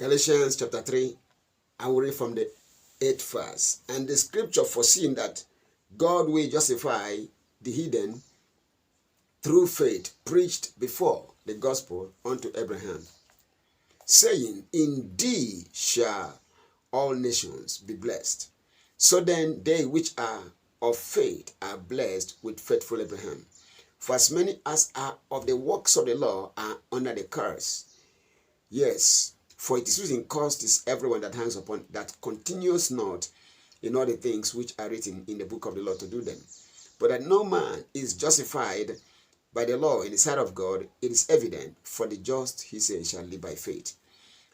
Galatians chapter 3, I will read from the 8th verse. And the scripture foreseeing that God will justify the heathen through faith preached before the gospel unto Abraham, saying, in thee shall all nations be blessed. So then they which are of faith are blessed with faithful Abraham. For as many as are of the works of the law are under the curse. Yes, for it is written, cursed is everyone that hangs upon, that continues not in all the things which are written in the book of the law to do them. But that no man is justified by the law in the sight of God, it is evident, for the just, he says, shall live by faith.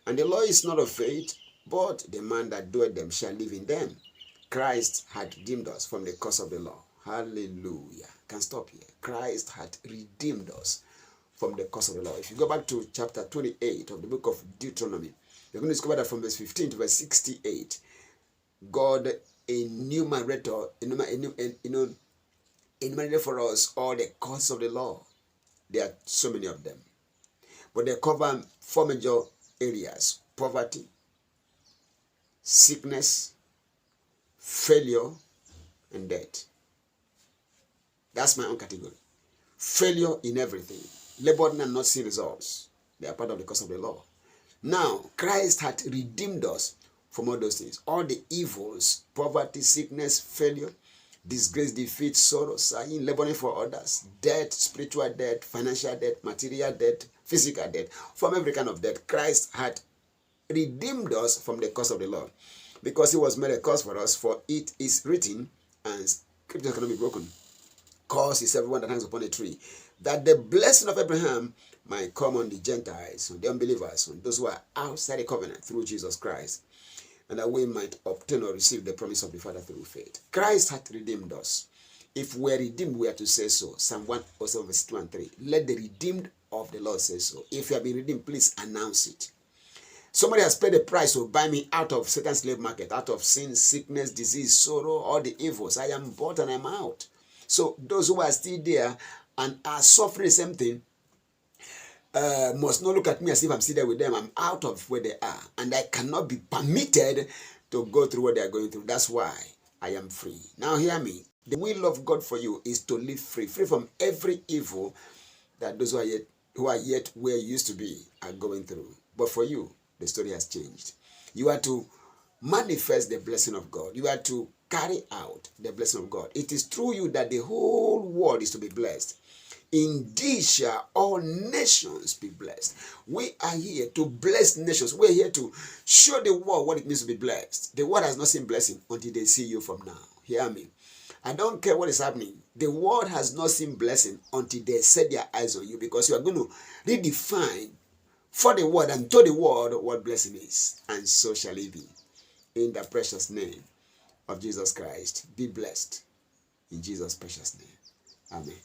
And the law is not of faith, but the man that doeth them shall live in them. Christ had redeemed us from the curse of the law. Hallelujah. Can stop here. Christ had redeemed us from the curse of the law. If you go back to chapter 28 of the book of Deuteronomy, you're going to discover that from verse 15 to verse 68, God enumerated for us all the curses of the law. There are so many of them. But they cover 4 major areas: poverty, sickness, failure, and death. That's my own category. Failure in everything. Laboring and not seeing results. They are part of the curse of the law. Now, Christ had redeemed us from all those things. All the evils: poverty, sickness, failure, disgrace, defeat, sorrow, sighing, laboring for others, death, spiritual death, financial death, material death, physical death, from every kind of death. Christ had redeemed us from the curse of the law, because he was made a curse for us, for it is written, and scripture cannot be broken, curse is everyone that hangs upon a tree, that the blessing of Abraham might come on the Gentiles, on the unbelievers, on those who are outside the covenant through Jesus Christ, and that we might obtain or receive the promise of the Father through faith. Christ had redeemed us. If we are redeemed, we are to say so. Psalm 107 verse 2 and 3. Let the redeemed of the Lord say so. If you have been redeemed, please announce it. Somebody has paid a price to buy me out of Satan's slave market, out of sin, sickness, disease, sorrow, all the evils. I am bought and I'm out. So those who are still there and are suffering the same thing must not look at me as if I'm still there with them. I'm out of where they are, and I cannot be permitted to go through what they are going through. That's why I am free. Now hear me. The will of God for you is to live free from every evil that those who are yet where you used to be are going through. But for you, the story has changed. You are to manifest the blessing of God. You are to carry out the blessing of God. It is through you that the whole world is to be blessed. Indeed shall all nations be blessed. We are here to bless nations. We're here to show the world what it means to be blessed. The world has not seen blessing until they see you from now. Hear me. I don't care what is happening. The world has not seen blessing until they set their eyes on you, because you are going to redefine for the world and to the world what blessing is. And so shall it be. In the precious name of Jesus Christ, be blessed. In Jesus' precious name. Amen.